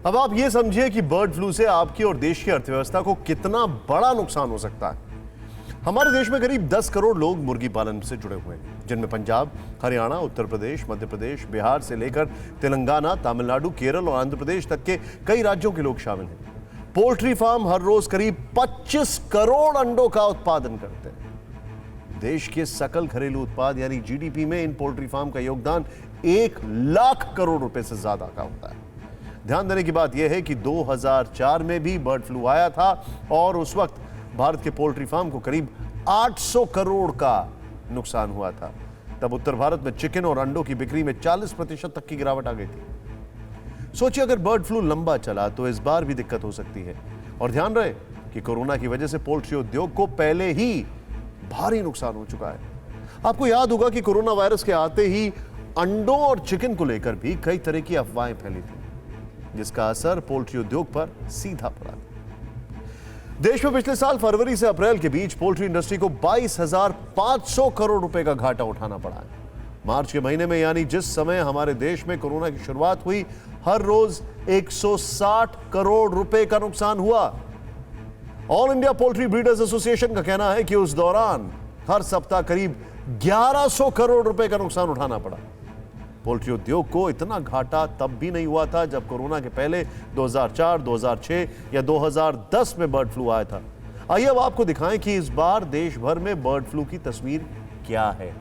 अब आप ये समझिए कि बर्ड फ्लू से आपकी और देश की अर्थव्यवस्था को कितना बड़ा नुकसान हो सकता है। हमारे देश में करीब 10 करोड़ लोग मुर्गी पालन से जुड़े हुए हैं, जिनमें पंजाब, हरियाणा, उत्तर प्रदेश, मध्य प्रदेश, बिहार से लेकर तेलंगाना, तमिलनाडु, केरल और आंध्र प्रदेश तक के कई राज्यों के लोग शामिल हैं। पोल्ट्री फार्म हर रोज करीब 25 करोड़ अंडों का उत्पादन करते हैं। देश के सकल घरेलू उत्पाद यानी जीडीपी में इन पोल्ट्री फार्म का योगदान 1 लाख करोड़ रुपए से ज्यादा का होता है। ध्यान देने की बात यह है कि 2004 में भी बर्ड फ्लू आया था और उस वक्त भारत के पोल्ट्री फार्म को करीब 800 करोड़ का नुकसान हुआ था। तब उत्तर भारत में चिकन और अंडों की बिक्री में 40% तक की गिरावट आ गई थी। सोचिए अगर बर्ड फ्लू लंबा चला तो इस बार भी दिक्कत हो सकती है। और ध्यान रहे कि कोरोना की वजह से पोल्ट्री उद्योग को पहले ही भारी नुकसान हो चुका है। आपको याद होगा कि कोरोना वायरस के आते ही अंडों और चिकन को लेकर भी कई तरह की अफवाहें फैली थी, जिसका असर पोल्ट्री उद्योग पर सीधा पड़ा। देश में पिछले साल फरवरी से अप्रैल के बीच पोल्ट्री इंडस्ट्री को 22,500 करोड़ रुपए का घाटा उठाना पड़ा है। मार्च के महीने में यानी जिस समय हमारे देश में कोरोना की शुरुआत हुई, हर रोज 160 करोड़ रुपए का नुकसान हुआ। All India poultry breeders association का कहना है कि उस दौरान हर सप्ताह करीब 1100 करोड़ रुपए का नुकसान उठाना पड़ा। पोल्ट्री उद्योग को इतना घाटा तब भी नहीं हुआ था जब कोरोना के पहले 2004, 2006 या 2010 में बर्ड फ्लू आया था। आइए अब आपको दिखाएं कि इस बार देश भर में बर्ड फ्लू की तस्वीर क्या है।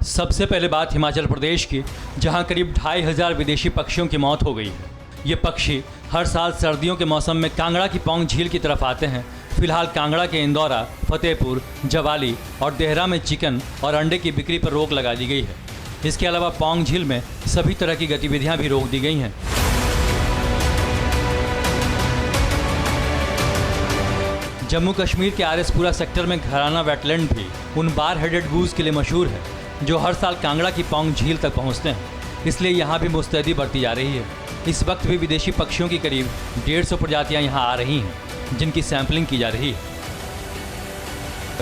सबसे पहले बात हिमाचल प्रदेश की, जहां करीब 2,500 विदेशी पक्षियों की मौत हो गई है। ये पक्षी हर साल सर्दियों के मौसम में कांगड़ा की पौंग झील की तरफ आते हैं। फिलहाल कांगड़ा के इंदौरा, फतेहपुर, जवाली और देहरा में चिकन और अंडे की बिक्री पर रोक लगा दी गई है। इसके अलावा पौंग झील में सभी तरह की गतिविधियां भी रोक दी गई हैं। जम्मू कश्मीर के आरएसपुरा सेक्टर में घराना वेटलैंड भी उन बार हेडेड गूज के लिए मशहूर है जो हर साल कांगड़ा की पौंग झील तक पहुंचते हैं, इसलिए यहाँ भी मुस्तैदी बरती जा रही है। इस वक्त भी विदेशी पक्षियों की करीब 150 प्रजातियाँ यहाँ आ रही हैं, जिनकी सैंपलिंग की जा रही है।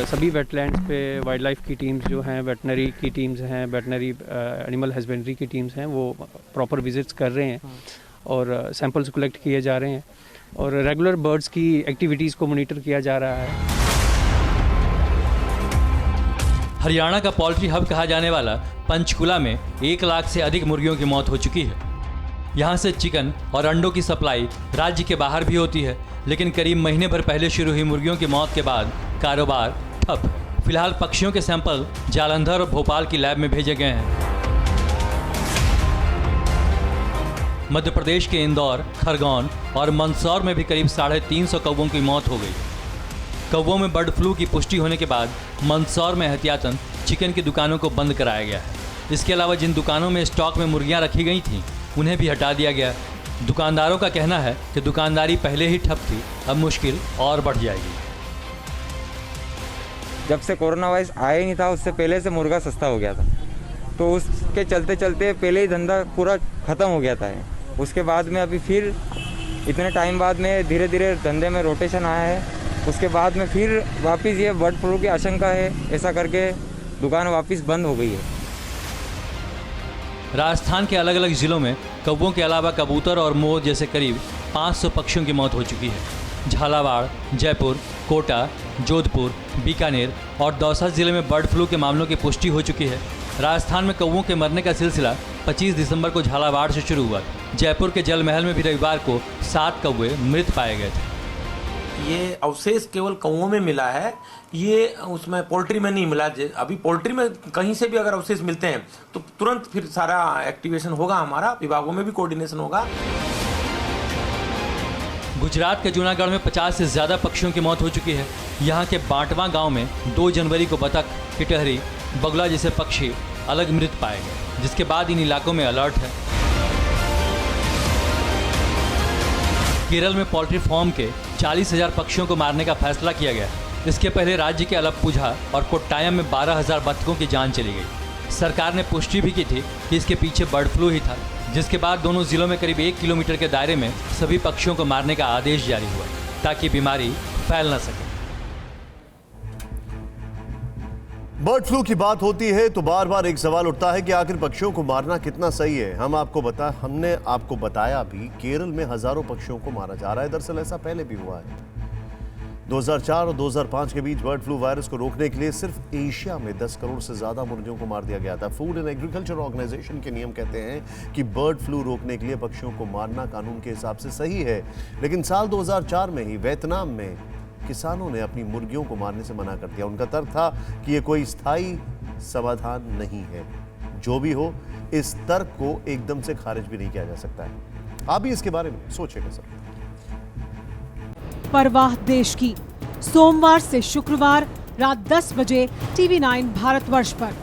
सभी वेटलैंड्स पे वाइल्ड लाइफ की टीम्स जो हैं, वेटनरी की टीम्स हैं, वेटनरी एनिमल हस्बेंड्री की टीम्स हैं, वो प्रॉपर विजिट्स कर रहे हैं और सैंपल्स कलेक्ट किए जा रहे हैं और रेगुलर बर्ड्स की एक्टिविटीज़ को मॉनिटर किया जा रहा है। हरियाणा का पोल्ट्री हब कहा जाने वाला पंचकुला में 1 लाख से अधिक मुर्गियों की मौत हो चुकी है। यहाँ से चिकन और अंडों की सप्लाई राज्य के बाहर भी होती है, लेकिन करीब महीने भर पहले शुरू हुई मुर्गियों की मौत के बाद कारोबार ठप है। फिलहाल पक्षियों के सैंपल जालंधर और भोपाल की लैब में भेजे गए हैं। मध्य प्रदेश के इंदौर, खरगोन और मंदसौर में भी करीब 350 कौवों की मौत हो गई। कौवों में बर्ड फ्लू की पुष्टि होने के बाद मंदसौर में एहतियातन चिकन की दुकानों को बंद कराया गया है। इसके अलावा जिन दुकानों में स्टॉक में मुर्गियां रखी गई थीं, उन्हें भी हटा दिया गया। दुकानदारों का कहना है कि दुकानदारी पहले ही ठप थी, अब मुश्किल और बढ़ जाएगी। जब से कोरोना वायरस आया ही नहीं था, उससे पहले से मुर्गा सस्ता हो गया था, तो उसके चलते चलते पहले ही धंधा पूरा ख़त्म हो गया था। उसके बाद में अभी फिर इतने टाइम बाद में धीरे धीरे धंधे में रोटेशन आया है। उसके बाद में फिर वापस ये बर्ड फ्लू की आशंका है, ऐसा करके दुकान वापस बंद हो गई है। राजस्थान के अलग अलग जिलों में कौवों के अलावा कबूतर और मोर जैसे करीब 500 पक्षियों की मौत हो चुकी है। झालावाड़, जयपुर, कोटा, जोधपुर, बीकानेर और दौसा जिले में बर्ड फ्लू के मामलों की पुष्टि हो चुकी है। राजस्थान में कौवों के मरने का सिलसिला 25 दिसंबर को झालावाड़ से शुरू हुआ। जयपुर के जल महल में भी रविवार को 7 कौवे मृत पाए गए थे। ये अवशेष केवल कौवों में मिला है, ये उसमें पोल्ट्री में नहीं मिला। अभी पोल्ट्री में कहीं से भी अगर अवशेष मिलते हैं तो तुरंत फिर सारा एक्टिवेशन होगा, हमारा विभागों में भी कोऑर्डिनेशन होगा। गुजरात के जूनागढ़ में 50 से ज़्यादा पक्षियों की मौत हो चुकी है। यहाँ के बांटवा गांव में 2 जनवरी को बतख, टिटहरी, बगुला जैसे पक्षी अलग मृत पाए गए, जिसके बाद इन इलाकों में अलर्ट है। केरल में पोल्ट्री फार्म के 40,000 पक्षियों को मारने का फैसला किया गया। इसके पहले राज्य के अलप्पुझा और कोट्टायम में 12,000 बत्तखों की जान चली गई। सरकार ने पुष्टि भी की थी कि इसके पीछे बर्ड फ्लू ही था, जिसके बाद दोनों जिलों में करीब 1 किलोमीटर के दायरे में सभी पक्षियों को मारने का आदेश जारी हुआ ताकि बीमारी फैल न सके। बर्ड फ्लू की बात होती है तो बार बार एक सवाल उठता है कि आखिर पक्षियों को मारना कितना सही है। हमने आपको बताया भी, केरल में हजारों पक्षियों को मारा जा रहा है। दरअसल ऐसा पहले भी हुआ है। 2004 और 2005 के बीच बर्ड फ्लू वायरस को रोकने के लिए सिर्फ एशिया में 10 करोड़ से ज्यादा मुर्गियों को मार दिया गया था। फूड एंड एग्रीकल्चर ऑर्गेनाइजेशन के नियम कहते हैं कि बर्ड फ्लू रोकने के लिए पक्षियों को मारना कानून के हिसाब से सही है, लेकिन साल 2004 में ही वियतनाम में किसानों ने अपनी मुर्गियों को मारने से मना कर दिया। उनका तर्क था कि यह कोई स्थायी समाधान नहीं है। जो भी हो, इस तर्क को एकदम से खारिज भी नहीं किया जा सकता है। आप भी इसके बारे में सोचेगा सर। परवाह देश की, सोमवार से शुक्रवार रात 10 बजे TV9 भारतवर्ष पर।